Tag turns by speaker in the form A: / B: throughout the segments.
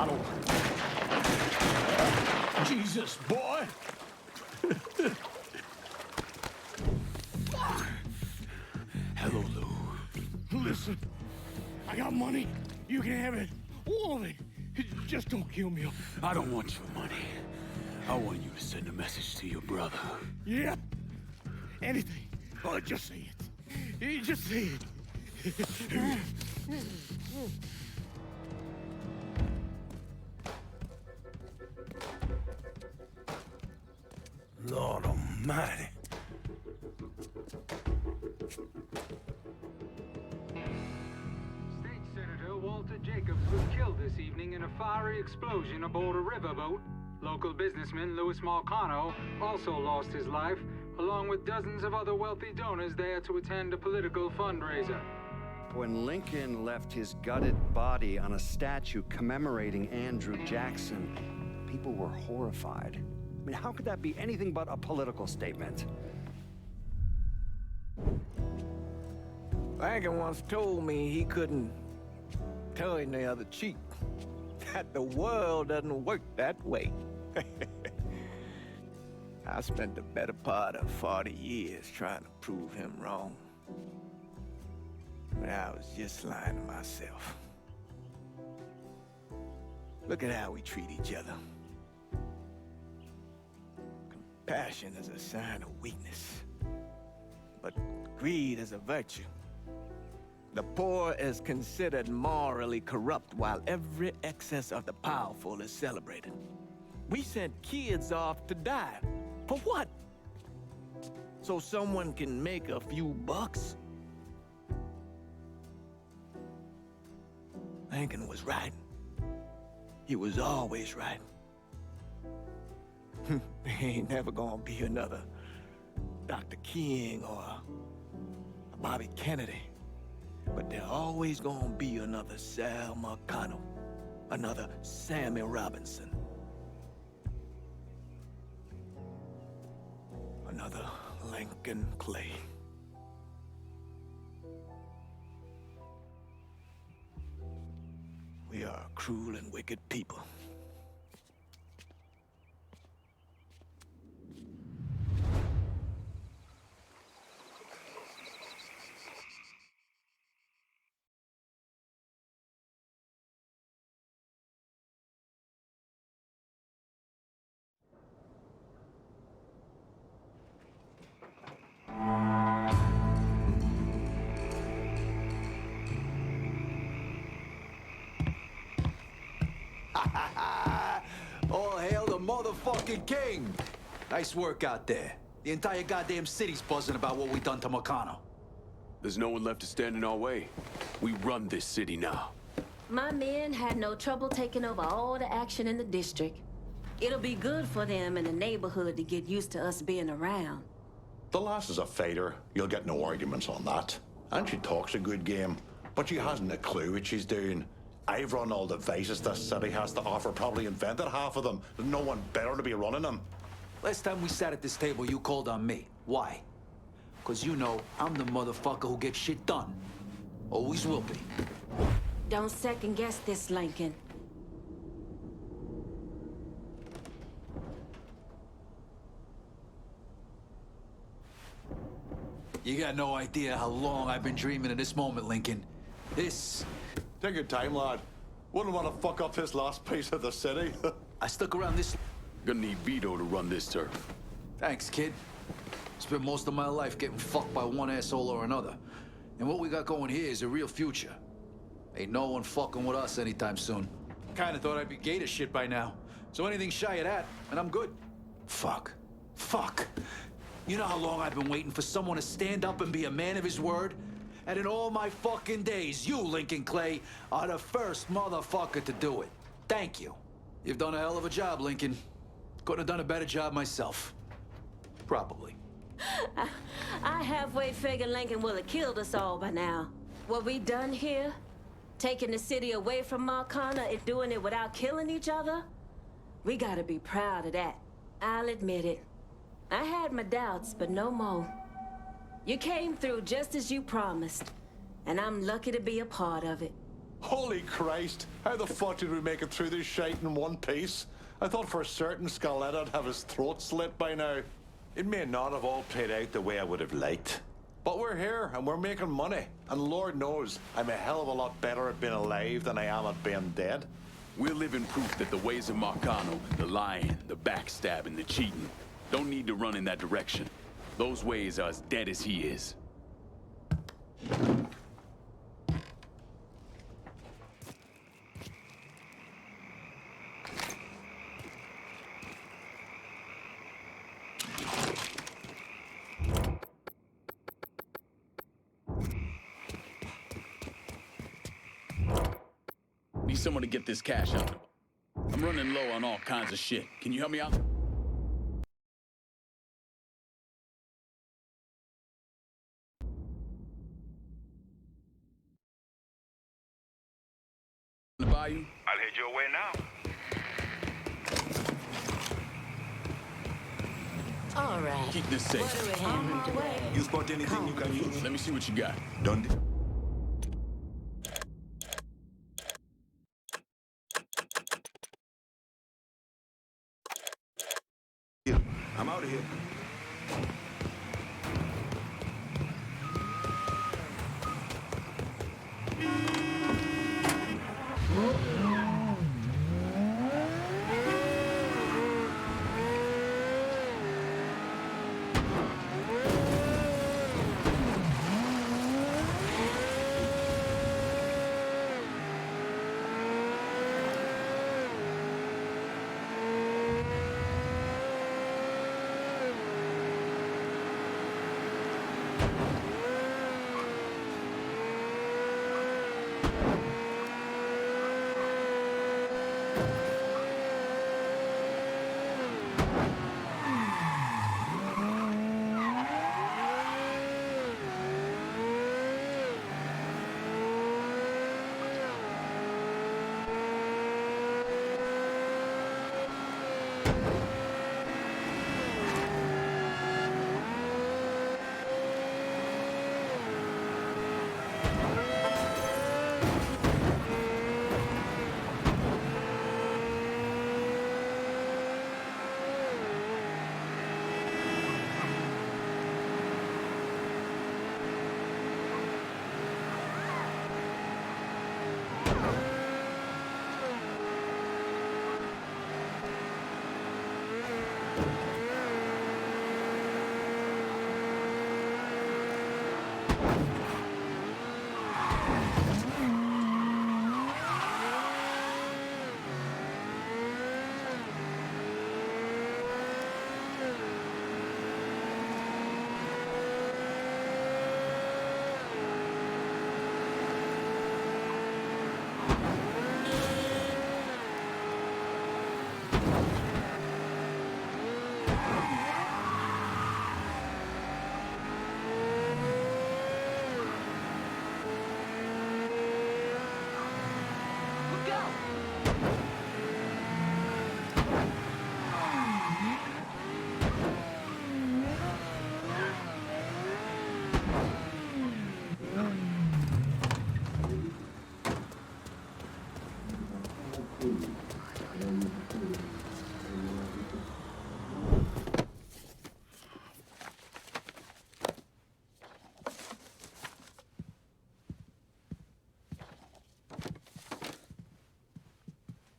A: I don't... Jesus, boy! Hello, Lou.
B: Listen, I got money. You can have it. All of it. Just don't kill me.
A: I don't want your money. I want you to send a message to your brother.
B: Yeah? Anything. Oh, just say it. Just say it.
C: Lord Almighty.
D: State Senator Walter Jacobs was killed this evening in a fiery explosion aboard a riverboat. Local businessman Louis Marcano also lost his life, along with dozens of other wealthy donors there to attend a political fundraiser.
E: When Lincoln left his gutted body on a statue commemorating Andrew Jackson, people were horrified. I mean, how could that be anything but a political statement?
C: Lincoln once told me he couldn't turn the other cheek. That the world doesn't work that way. I spent the better part of 40 years trying to prove him wrong. But I was just lying to myself. Look at how we treat each other. Compassion is a sign of weakness, but greed is a virtue. The poor is considered morally corrupt, while every excess of the powerful is celebrated. We sent kids off to die. For what? So someone can make a few bucks? Lincoln was right. He was always right. There ain't never gonna be another Dr. King or a Bobby Kennedy. But there always gonna be another Sal Marcano, another Sammy Robinson, another Lincoln Clay. We are a cruel and wicked people.
F: All hail the motherfucking king! Nice work out there. The entire goddamn city's buzzing about what we done to Marcano.
A: There's no one left to stand in our way. We run this city now.
G: My men had no trouble taking over all the action in the district. It'll be good for them in the neighborhood to get used to us being around.
H: The lass is a fighter. You'll get no arguments on that. And she talks a good game, but she hasn't a clue what she's doing. I've run all the vices this city has to offer, probably invented half of them. There's no one better to be running them.
F: Last time we sat at this table, you called on me. Why? Because you know I'm the motherfucker who gets shit done. Always will be.
G: Don't second guess this, Lincoln.
F: You got no idea how long I've been dreaming of this moment, Lincoln. This...
H: Take your time, lad. Wouldn't want to fuck up this last piece of the city.
F: I stuck around this...
A: Gonna need Vito to run this turf.
F: Thanks, kid. Spent most of my life getting fucked by one asshole or another. And what we got going here is a real future. Ain't no one fucking with us anytime soon. Kinda thought I'd be gay to shit by now. So anything shy of that, and I'm good. Fuck. Fuck. You know how long I've been waiting for someone to stand up and be a man of his word? And in all my fucking days, you, Lincoln Clay, are the first motherfucker to do it. Thank you. You've done a hell of a job, Lincoln. Couldn't have done a better job myself. Probably.
G: I halfway figured Lincoln would have killed us all by now. What we done here, taking the city away from Marcana and doing it without killing each other, we gotta be proud of that. I'll admit it. I had my doubts, but no more. You came through just as you promised, and I'm lucky to be a part of it.
H: Holy Christ! How the fuck did we make it through this shite in one piece? I thought for certain Scaleta'd have his throat slit by now. It may not have all played out the way I would have liked. But we're here, and we're making money. And Lord knows, I'm a hell of a lot better at being alive than I am at being dead.
A: We're living proof that the ways of Marcano, the lying, the backstabbing, the cheating, don't need to run in that direction. Those ways are as dead as he is. Need someone to get this cash out. I'm running low on all kinds of shit. Can you help me out? The bayou?
I: I'll head your way now.
G: All right.
A: Keep this safe.
G: What are we having today?
I: You spot anything you can use?
A: Let me see what you got.
I: Done. I'm out of here.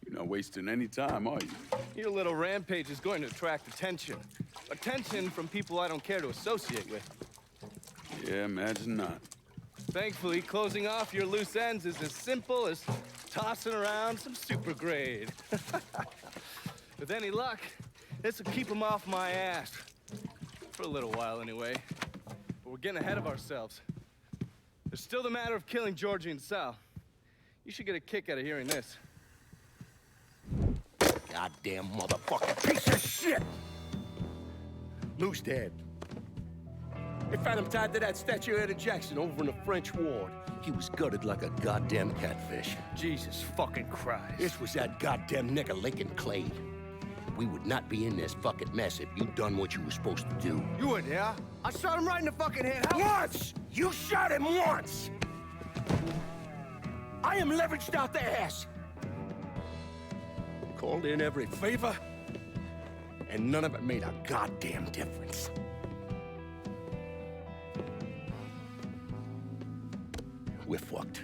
A: You're not wasting any time, are you?
J: Your little rampage is going to attract attention. Attention from people I don't care to associate with.
A: Yeah, imagine not.
J: Thankfully, closing off your loose ends is as simple as tossing around some super grade. With any luck, this will keep them off my ass. For a little while, anyway. But we're getting ahead of ourselves. There's still the matter of killing Georgie and Sal. You should get a kick out of hearing this.
B: Goddamn motherfucking piece of shit! Lou's dead. They found him tied to that statue of Jackson over in the French ward. He was gutted like a goddamn catfish.
J: Jesus fucking Christ.
B: This was that goddamn nigger Lincoln Clay. We would not be in this fucking mess if you'd done what you were supposed to do.
J: You weren't there. I shot him right in the fucking head.
B: Once! You shot him once! I am leveraged out the ass. Called in every favor, and none of it made a goddamn difference. We're fucked.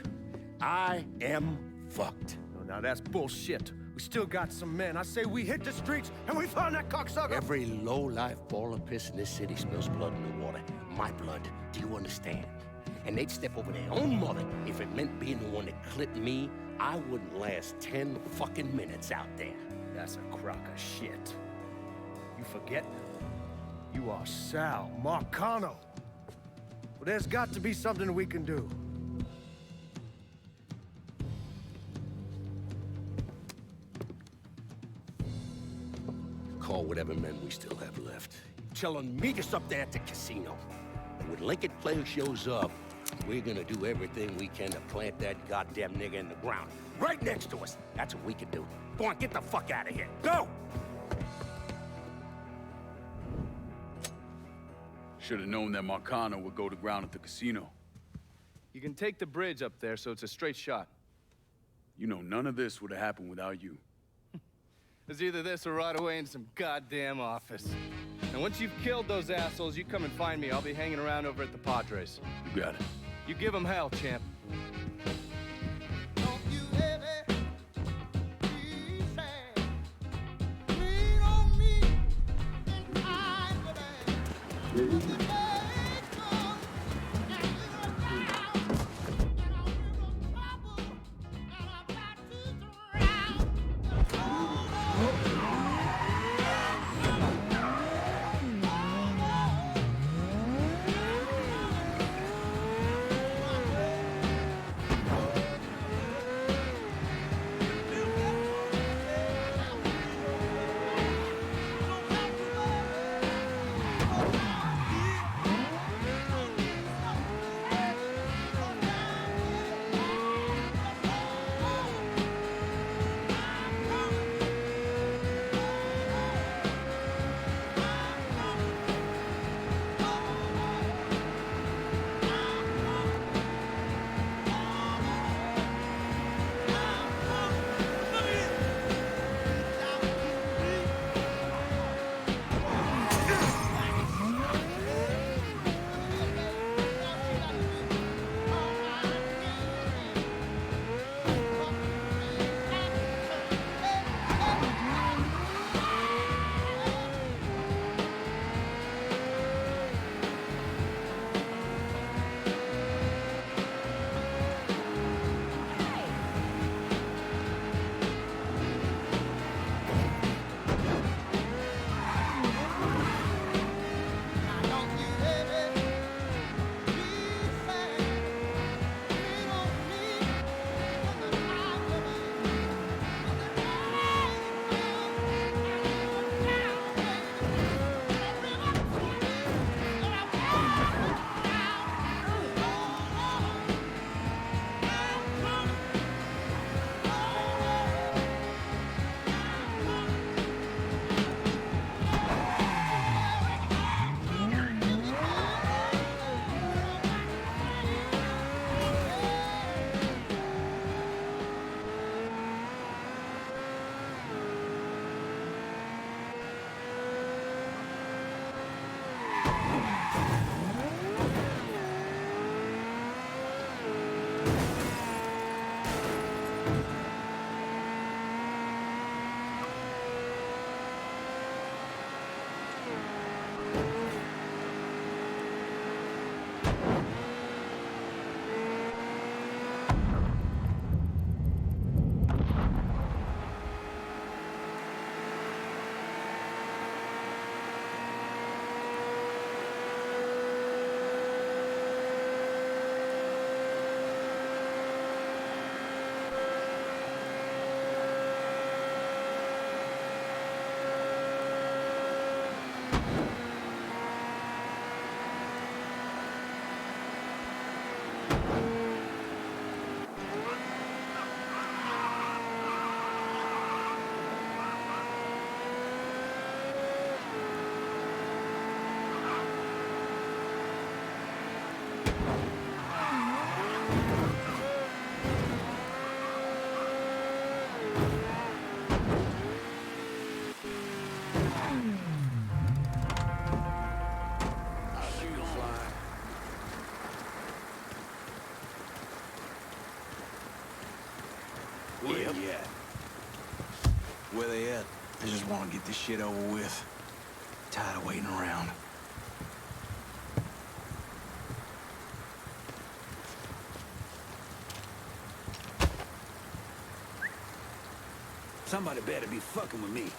B: I am fucked.
K: Oh, now that's bullshit. We still got some men. I say we hit the streets and we find that cocksucker.
B: Every low-life ball of piss in this city spills blood in the water. My blood. Do you understand? And they'd step over their own mother if it meant being the one that clipped me. I wouldn't last 10 fucking minutes out there.
K: That's a crock of shit. You forget? You are Sal Marcano. Well, there's got to be something we can do.
B: Call whatever men we still have left. Tell them meet us up there at the casino. And when Lincoln Player shows up, we're gonna do everything we can to plant that goddamn nigga in the ground. Right next to us. That's what we can do. Go on, get the fuck out of here. Go!
A: Should have known that Marcano would go to ground at the casino.
J: You can take the bridge up there, so it's a straight shot.
A: You know, none of this would have happened without you.
J: It's either this or right away in some goddamn office. And once you've killed those assholes, you come and find me. I'll be hanging around over at the Padres.
A: You got it.
J: You give them hell, champ.
I: Where you at?
C: Where they at? I just want to get this shit over with. Tired of waiting around.
I: Somebody better be fucking with me.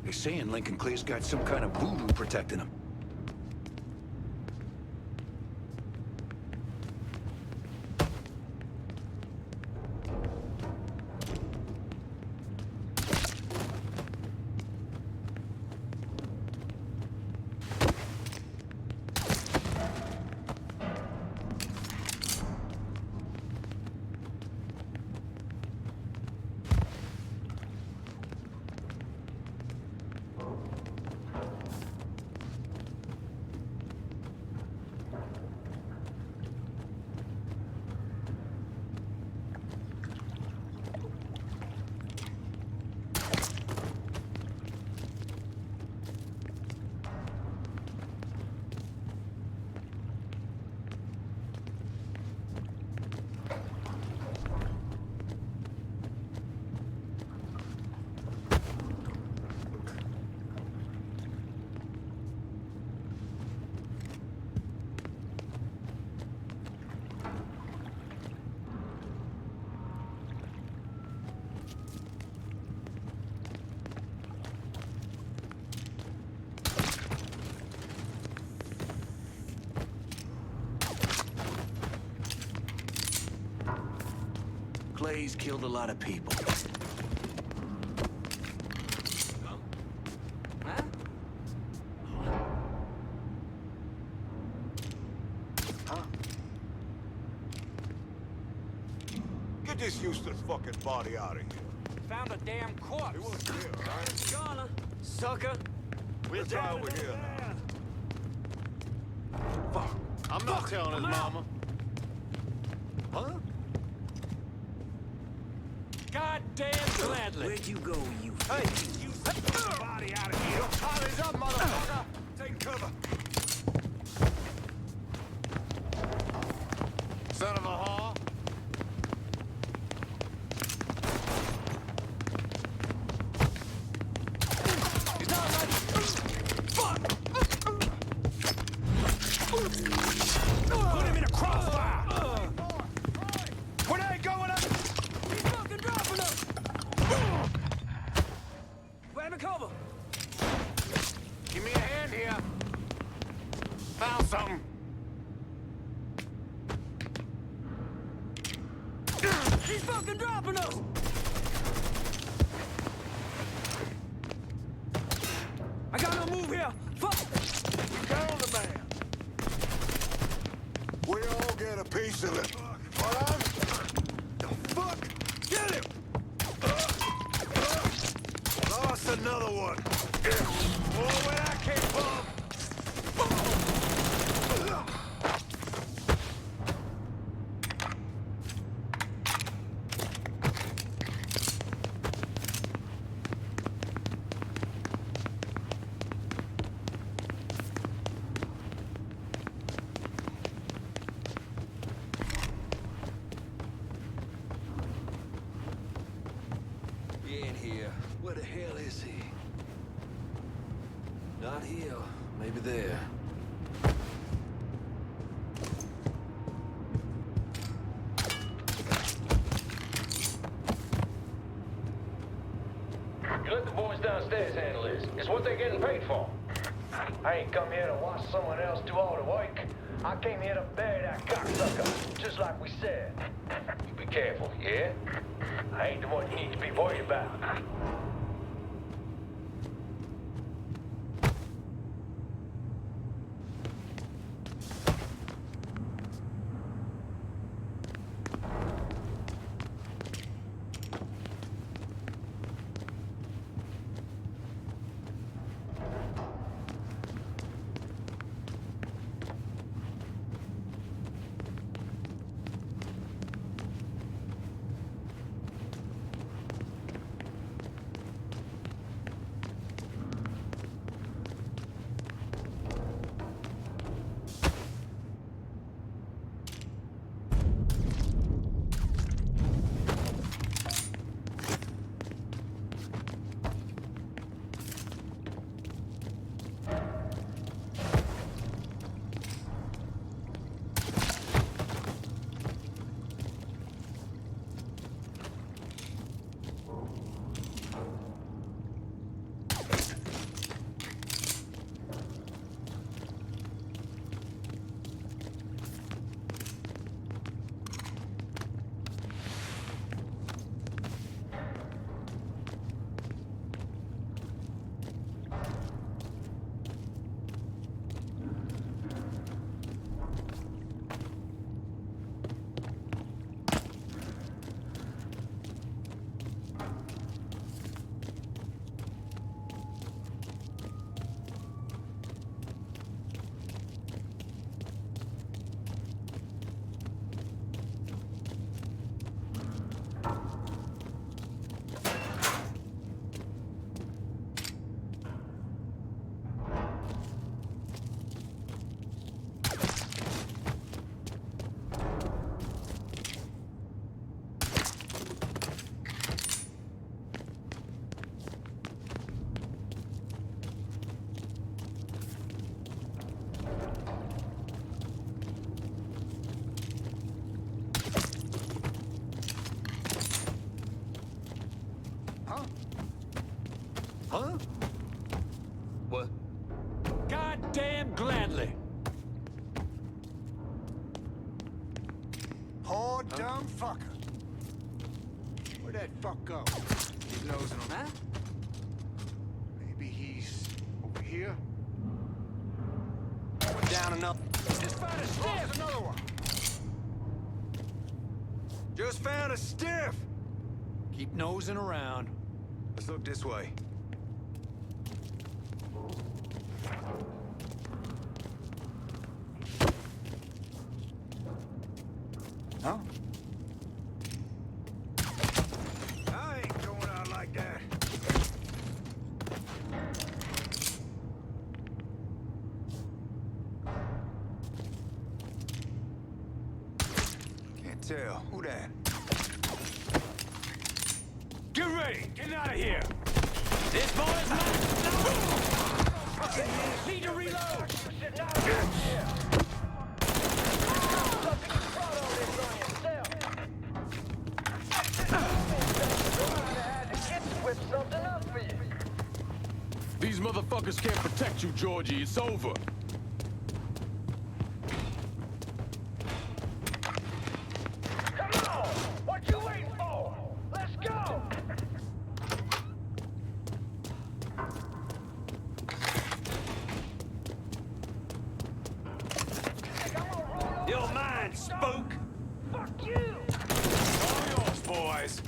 I: They saying Lincoln Clay's got some kind of voodoo protecting him. Clay's killed a lot of people. Get this useless fucking body out of here.
L: Found a damn corpse.
I: He wasn't here, right?
L: Gonna, sucker.
I: We'll try over here now. Fuck.
B: I'm not telling his mama.
I: Huh?
L: Goddamn gladly.
I: Where'd you go, you?
L: Hey,
I: You body out of here.
B: Holly's up, motherfucker!
I: Take cover.
B: Son of a whore.
L: he's not like... Fuck! Put him in a crossfire! Grenade going up! He's fucking dropping us! Grab a cover!
B: Give me a hand here. Found something.
L: He's fucking dropping us! I got no move here! Fuck!
I: Down the man. We all get a piece of it. What on? The fuck? Get him! Lost another one. Oh, where that came from?
M: He ain't here. Where the hell is he? Not here. Maybe there.
N: stairs handle is. It's what they're getting paid for. I ain't come here to watch someone else do all the work. I came here to bury that cocksucker, just like we said. You be careful, yeah? I ain't the one you need to be worried about. Huh? What? Goddamn gladly.
I: Poor dumb fucker. Where'd that fuck go?
L: Keep nosing him, huh?
I: Maybe he's over here?
L: Down another. Just found a stiff!
I: Another one!
L: Just found a stiff! Keep nosing around. Let's look this way.
I: Huh?
L: I ain't going out like that. Can't tell. Who that? Get ready! Get out of here! This boy's not... Need to reload!
A: These motherfuckers can't protect you, Georgie. It's over.
N: Come on! What you waiting for? Let's go!
L: You're mine, spook!
N: Fuck you!
L: All yours, boys!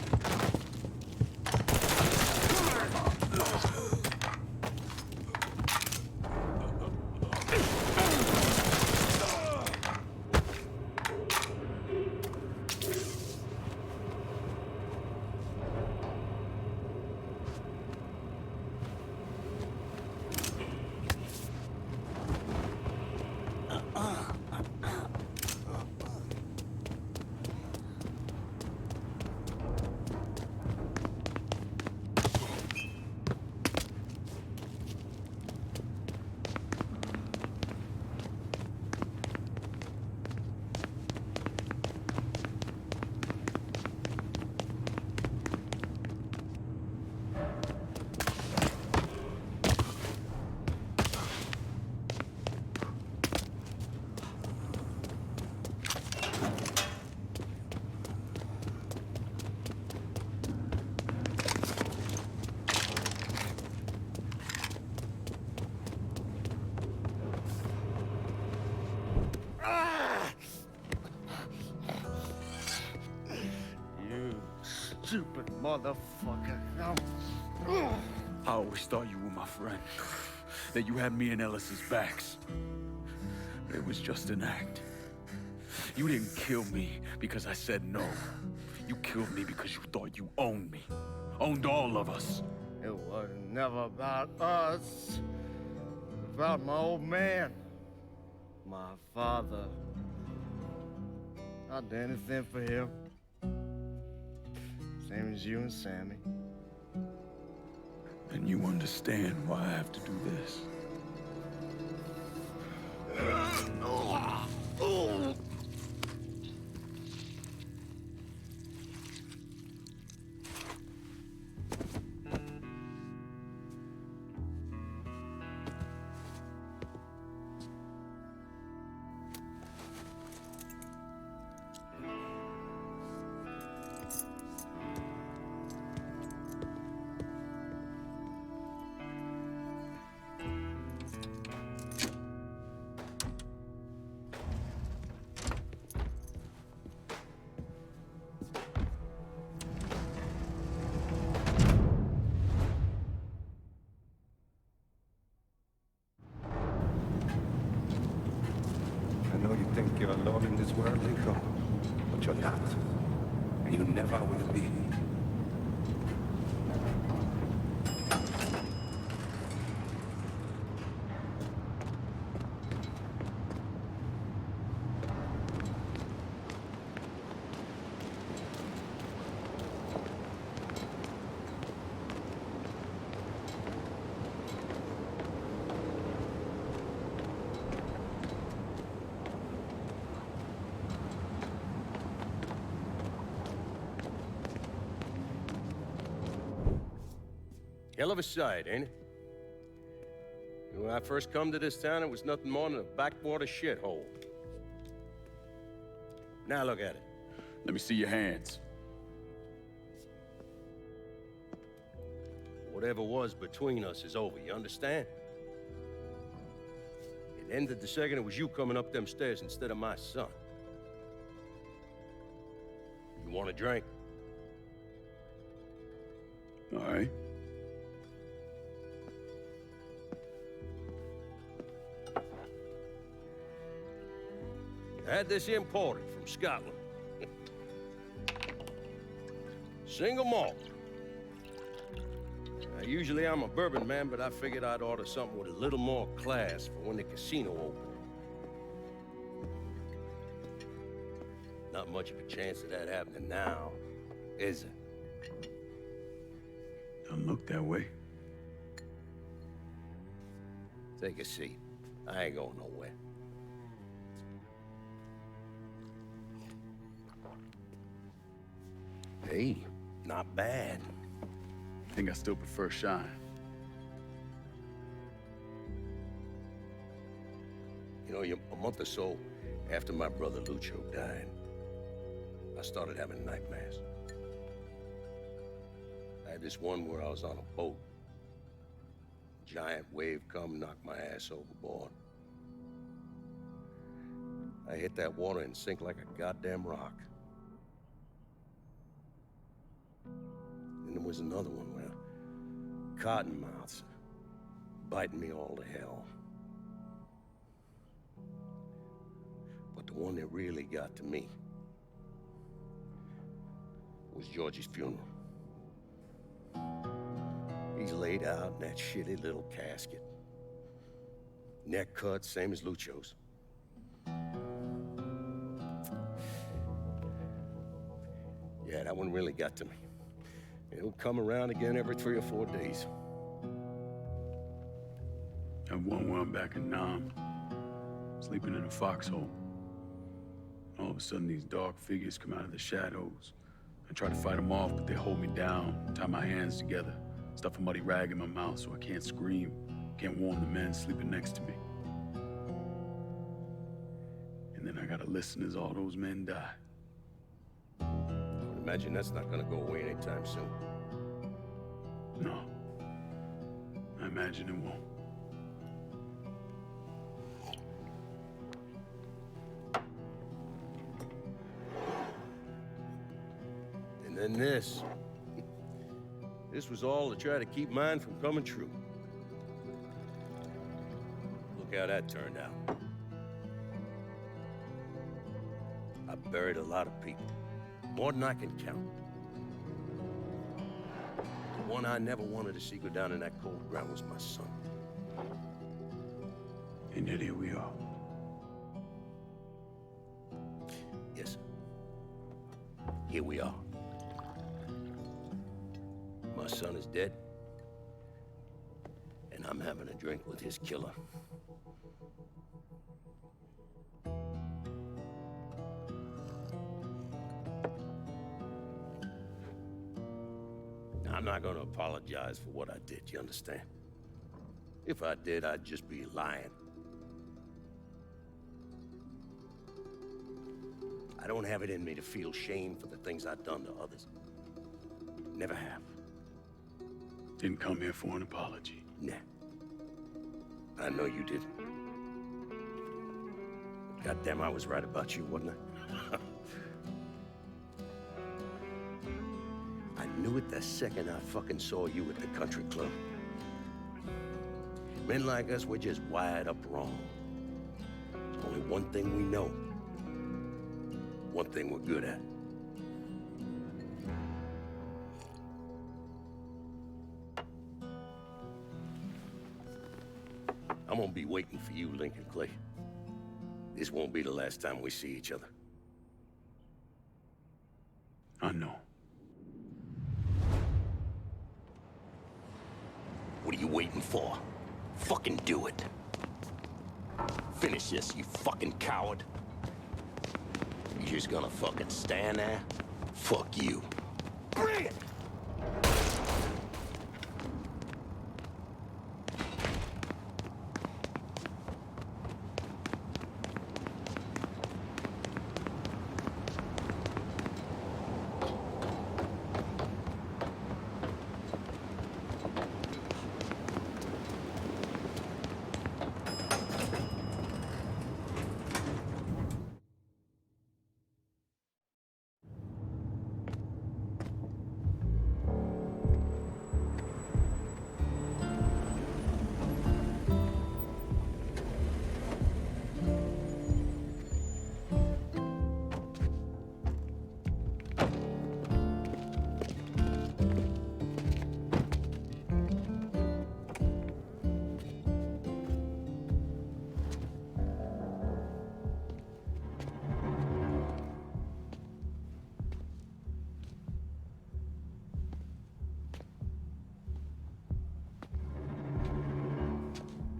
K: stupid motherfucker.
A: I always thought you were my friend. That you had me and Ellis's backs. It was just an act. You didn't kill me because I said no. You killed me because you thought you owned me. Owned all of us.
K: It was never about us. It was about my old man. My father. I'd do anything for him. Same as you and Sammy.
A: And you understand why I have to do this.
O: I know you think you're alone in this world, Lincoln, but you're not. And you never will be.
B: Hell of a sight, ain't it? When I first come to this town, it was nothing more than a backwater shithole. Now look at it.
A: Let me see your hands.
B: Whatever was between us is over, you understand? It ended the second it was you coming up them stairs instead of my son. You want a drink?
A: All right.
B: I had this imported from Scotland. Single malt. Usually I'm a bourbon man, but I figured I'd order something with a little more class for when the casino opened. Not much of a chance of that happening now, is it?
A: Don't look that way.
B: Take a seat. I ain't going nowhere. Hey, not bad.
A: I think I still prefer Shine.
B: You know, a month or so after my brother Lucho died, I started having nightmares. I had this one where I was on a boat. Giant wave come, knock my ass overboard. I hit that water and sink like a goddamn rock. And there was another one where cottonmouths biting me all to hell. But the one that really got to me was Georgie's funeral. He's laid out in that shitty little casket. Neck cut, same as Lucho's. Yeah, that one really got to me. It'll come around again every 3 or 4 days.
A: And one where I'm back in Nam, sleeping in a foxhole. All of a sudden, these dark figures come out of the shadows. I try to fight them off, but they hold me down, tie my hands together, stuff a muddy rag in my mouth so I can't scream, can't warn the men sleeping next to me. And then I gotta listen as all those men die.
B: I would imagine that's not gonna go away anytime soon.
A: No. I imagine it won't.
B: And then this. This was all to try to keep mine from coming true. Look how that turned out. I buried a lot of people. More than I can count. The one I never wanted to see go down in that cold ground was my son.
A: And yet here we are.
B: Yes, sir. Here we are. My son is dead. And I'm having a drink with his killer. I'm not gonna apologize for what I did, you understand? If I did, I'd just be lying. I don't have it in me to feel shame for the things I've done to others. Never have.
A: Didn't come here for an apology.
B: Nah. I know you didn't. Goddamn, I was right about you, wasn't I? I knew it the second I fucking saw you at the country club. Men like us, we're just wired up wrong. There's only one thing we know. One thing we're good at. I'm gonna be waiting for you, Lincoln Clay. This won't be the last time we see each other.
A: I know.
B: What are you waiting for? Fucking do it. Finish this, you fucking coward. You just gonna fucking stand there? Fuck you. Bring it!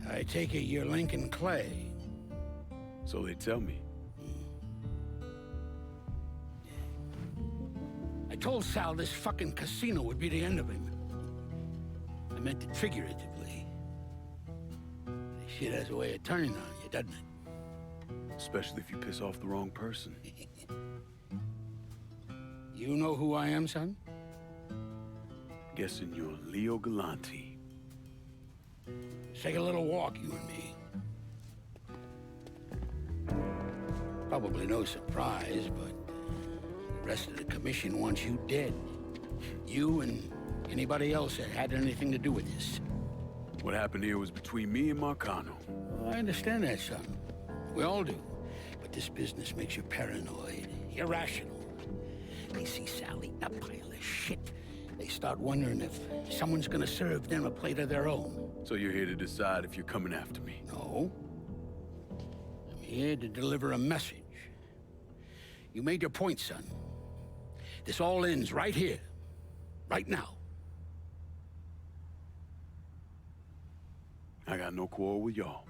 P: I take it you're Lincoln Clay.
A: So they tell me.
P: I told Sal this fucking casino would be the end of him. I meant it figuratively. This shit has a way of turning on you, doesn't it?
A: Especially if you piss off the wrong person.
P: You know who I am, son?
A: Guessing you're Leo Galante.
P: Let's take a little walk, you and me. Probably no surprise, but the rest of the commission wants you dead. You and anybody else that had anything to do with this.
A: What happened here was between me and Marcano.
P: Well, I understand that, son. We all do. But this business makes you paranoid, irrational. They see Sally a pile of shit. They start wondering if someone's gonna serve them a plate of their own.
A: So you're here to decide if you're coming after me?
P: No. I'm here to deliver a message. You made your point, son. This all ends right here. Right now.
A: I got no quarrel with y'all.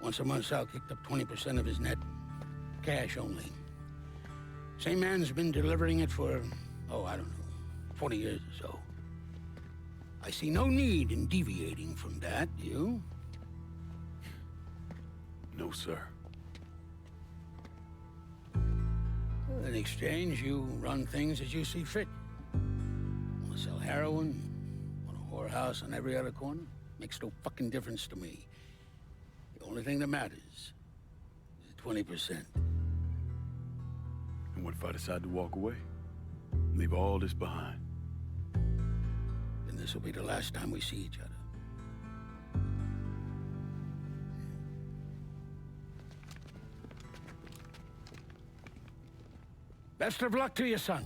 P: Once a month, Sal kicked up 20% of his net. Cash only. Same man's been delivering it for, oh, I don't know, 40 years or so. I see no need in deviating from that, do you?
A: No, sir.
P: Well, in exchange, you run things as you see fit. Want to sell heroin? Want a whorehouse on every other corner? Makes no fucking difference to me. The only thing that matters is the 20%.
A: And what if I decide to walk away? Leave all this behind?
P: Then this will be the last time we see each other. Best of luck to you, son.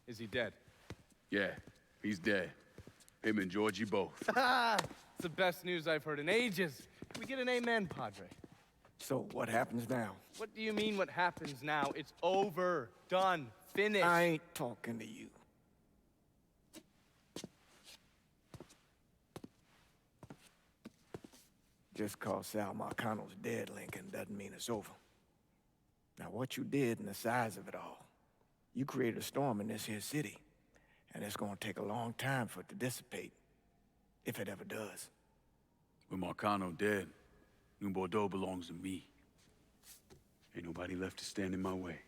J: Is he dead?
A: Yeah, he's dead. Him and Georgie both.
J: It's the best news I've heard in ages. Can we get an amen, Padre?
C: So what happens now?
J: What do you mean what happens now? It's over. Done. Finished.
C: I ain't talking to you. Just cause Sal Marcano's dead, Lincoln, doesn't mean it's over. Now, what you did and the size of it all, you created a storm in this here city, and it's gonna take a long time for it to dissipate, if it ever does.
A: With Marcano dead, New Bordeaux belongs to me. Ain't nobody left to stand in my way.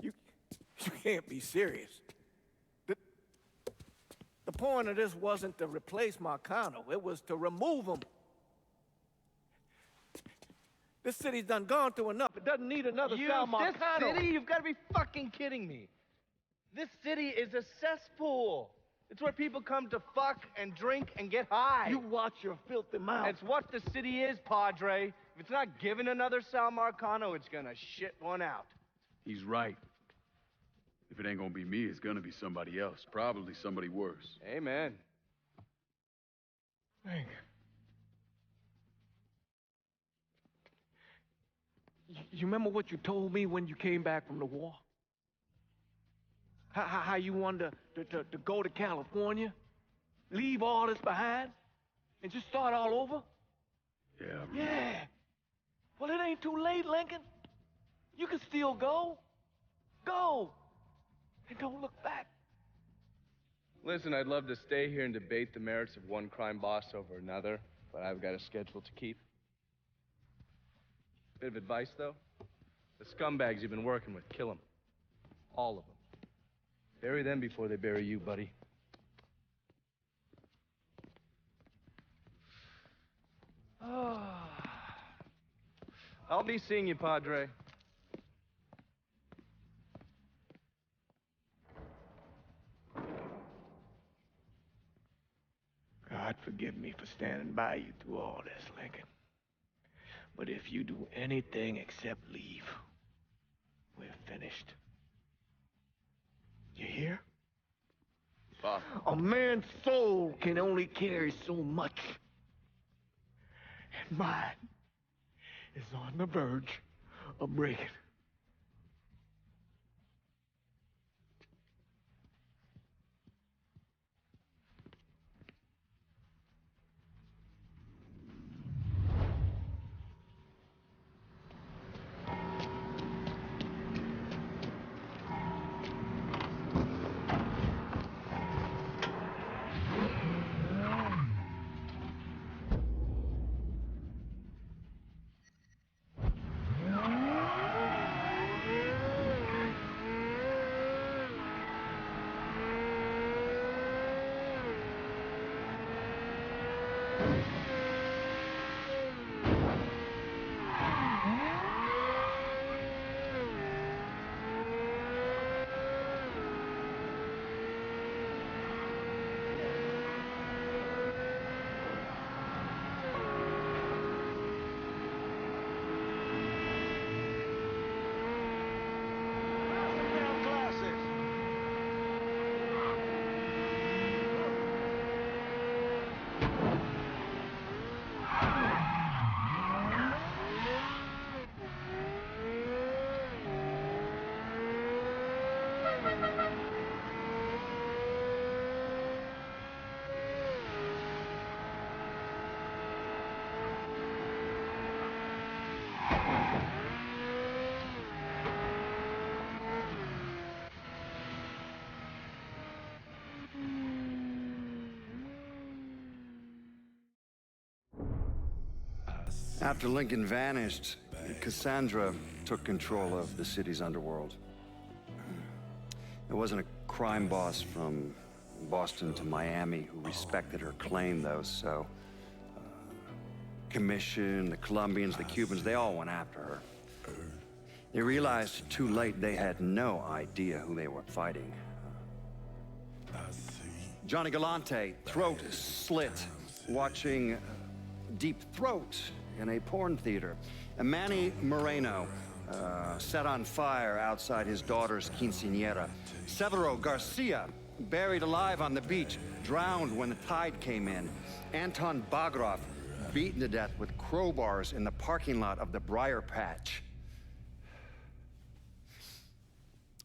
C: You can't be serious. The point of this wasn't to replace Marcano, it was to remove him. This city's done gone through enough. It doesn't need another Sal Marcano.
J: This city? You've got to be fucking kidding me. This city is a cesspool. It's where people come to fuck and drink and get high.
C: You watch your filthy mouth.
J: It's what the city is, Padre. If it's not giving another Sal Marcano, it's gonna shit one out.
A: He's right. If it ain't gonna be me, it's gonna be somebody else. Probably somebody worse.
J: Amen.
C: Hank. You remember what you told me when you came back from the war? How you wanted to go to California, leave all this behind, and just start all over?
A: Yeah.
C: Yeah. Well, it ain't too late, Lincoln. You can still go. Go. And don't look back.
J: Listen, I'd love to stay here and debate the merits of one crime boss over another, but I've got a schedule to keep. Bit of advice, though. The scumbags you've been working with, kill them. All of them. Bury them before they bury you, buddy. I'll be seeing you, Padre.
C: God forgive me for standing by you through all this, Lincoln. But if you do anything except leave, we're finished. You hear?
J: Bob.
C: A man's soul can only carry so much. And mine is on the verge of breaking.
E: After Lincoln vanished, Cassandra took control of the city's underworld. There wasn't a crime boss from Boston to Miami who respected her claim, though, so... Commission, the Colombians, the Cubans, they all went after her. They realized too late they had no idea who they were fighting. Johnny Galante, throat slit, watching Deep Throat in a porn theater. And Manny Moreno, set on fire outside his daughter's quinceañera. Severo Garcia, buried alive on the beach, drowned when the tide came in. Anton Bagrov, beaten to death with crowbars in the parking lot of the Briar Patch.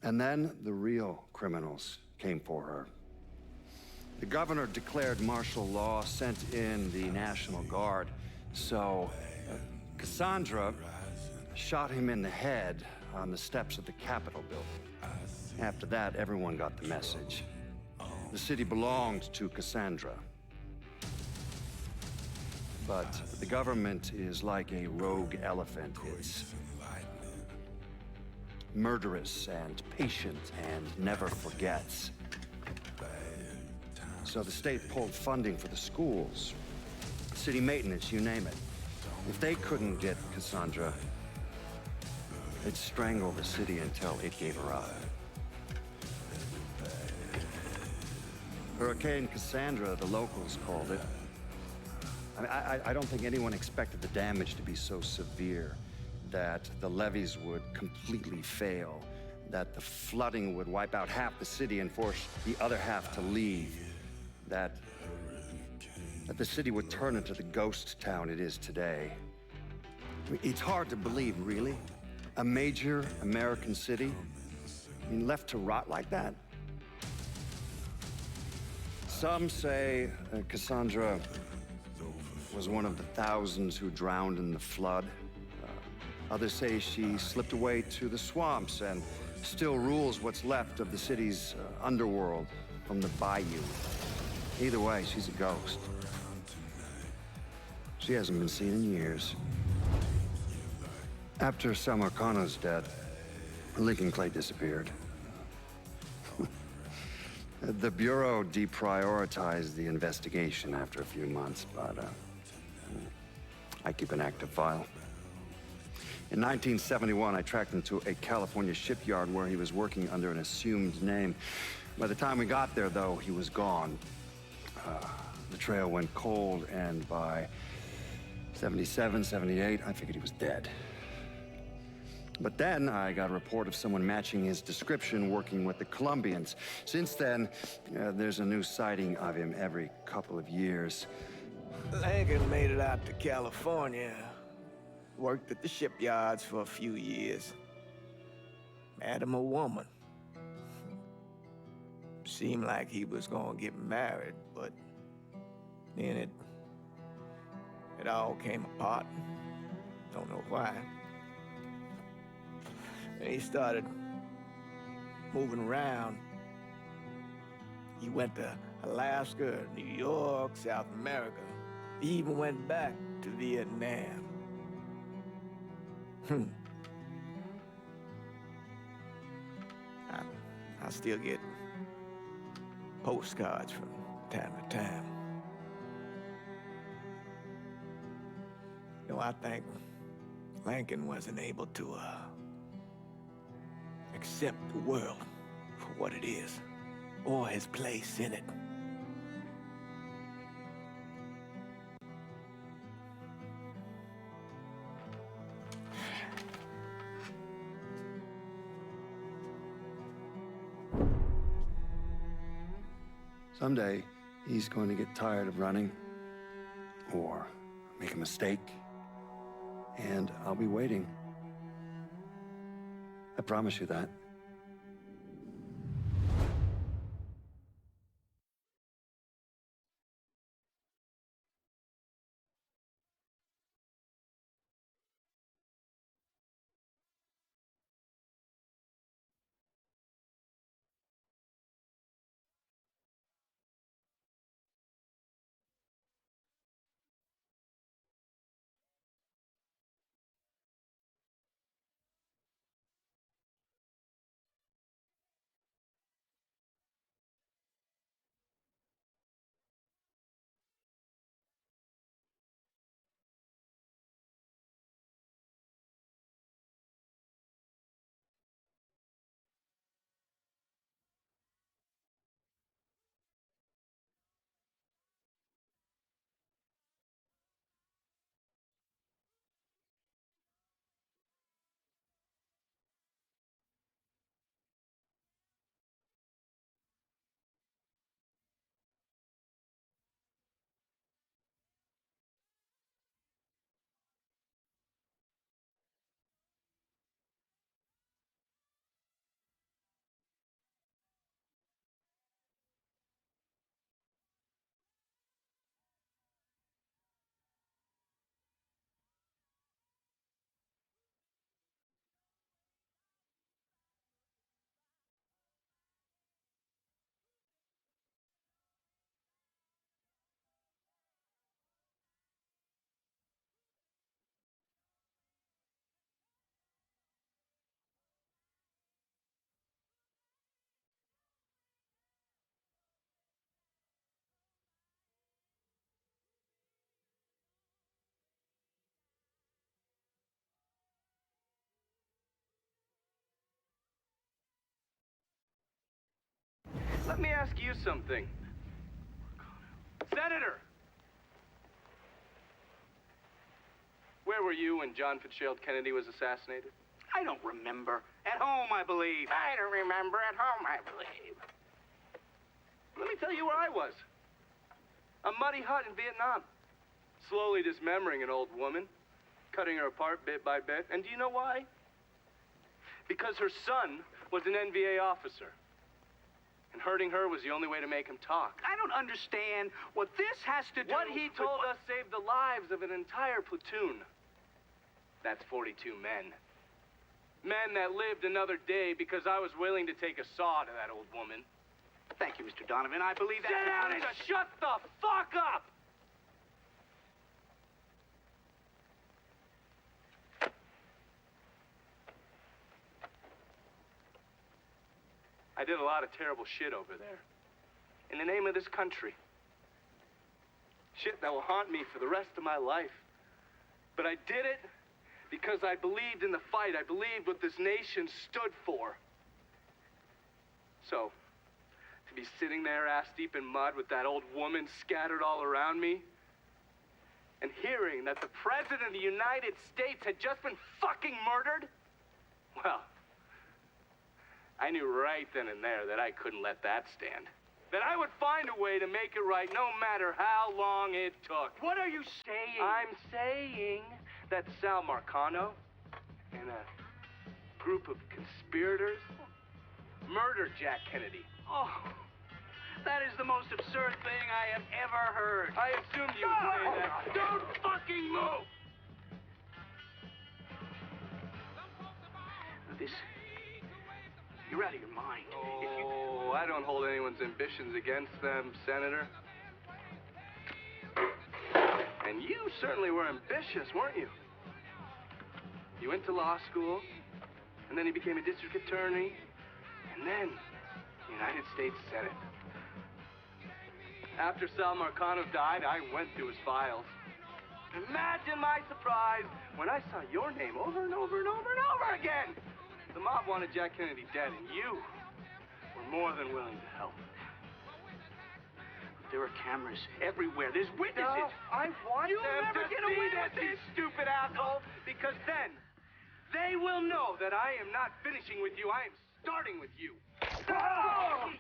E: And then the real criminals came for her. The governor declared martial law, sent in the National Guard. So Cassandra shot him in the head on the steps of the Capitol building. After that, everyone got the message. The city belonged to Cassandra. But the government is like a rogue elephant. It's murderous and patient and never forgets. So the state pulled funding for the schools, city maintenance, you name it. If they couldn't get Cassandra, they'd strangle the city until it gave her up. Hurricane Cassandra, the locals called it. I don't think anyone expected the damage to be so severe that the levees would completely fail, that the flooding would wipe out half the city and force the other half to leave, that the city would turn into the ghost town it is today. I mean, it's hard to believe, really. A major American city, left to rot like that? Some say Cassandra was one of the thousands who drowned in the flood. Others say she slipped away to the swamps and still rules what's left of the city's underworld. from the bayou. Either way, she's a ghost. She hasn't been seen in years. After Sal Marcano's death, Lincoln Clay disappeared. The Bureau deprioritized the investigation after a few months, but I keep an active file. In 1971, I tracked him to a California shipyard where he was working under an assumed name. By the time we got there, though, he was gone. The trail went cold, and by 77, 78, I figured he was dead. But then I got a report of someone matching his description working with the Colombians. Since then, there's a new sighting of him every couple of years.
C: Lincoln made it out to California. Worked at the shipyards for a few years. Met him a woman. Seemed like he was gonna get married, but then it all came apart. Don't know why. And he started moving around. He went to Alaska, New York, South America. He even went back to Vietnam. I still get postcards from time to time. You know, I think Lincoln wasn't able to accept the world for what it is, or his place in it.
E: Someday, he's going to get tired of running, or make a mistake, and I'll be waiting. I promise you that.
J: Let me ask you something. Senator! Where were you when John Fitzgerald Kennedy was assassinated?
P: I don't remember. At home, I believe. I don't remember. At home, I believe.
J: Let me tell you where I was. A muddy hut in Vietnam. Slowly dismembering an old woman, cutting her apart bit by bit. And do you know why? Because her son was an NVA officer. And hurting her was the only way to make him talk.
P: I don't understand what this has to do
J: What he
P: with
J: told us saved the lives of an entire platoon. That's 42 men. Men that lived another day because I was willing to take a saw to that old woman. Thank you, Mr. Donovan. I believe that...
L: Sit down and shut the fuck up!
J: I did a lot of terrible shit over there. In the name of this country. Shit that will haunt me for the rest of my life. But I did it because I believed in the fight. I believed what this nation stood for. So, to be sitting there ass deep in mud with that old woman scattered all around me, and hearing that the President of the United States had just been fucking murdered, well, I knew right then and there that I couldn't let that stand. That I would find a way to make it right no matter how long it took.
L: What are you saying?
J: I'm saying that Sal Marcano and a group of conspirators murdered Jack Kennedy.
L: Oh, that is the most absurd thing I have ever heard.
J: I assumed you would say that.
L: Don't fucking move! This... You're out of your mind.
J: Oh, I don't hold anyone's ambitions against them, Senator. And you certainly were ambitious, weren't you? You went to law school, and then you became a district attorney, and then United States Senate. After Sal Marcano died, I went through his files. Imagine my surprise when I saw your name over and over and over and over again. The mob wanted Jack Kennedy dead, and you were more than willing to help.
L: There are cameras everywhere. There's witnesses.
J: I want
L: You'll
J: them
L: never
J: to
L: get
J: see
L: away
J: this,
L: with
J: you
L: this.
J: stupid asshole, because then they will know that I am not finishing with you. I am starting with you.
L: Oh!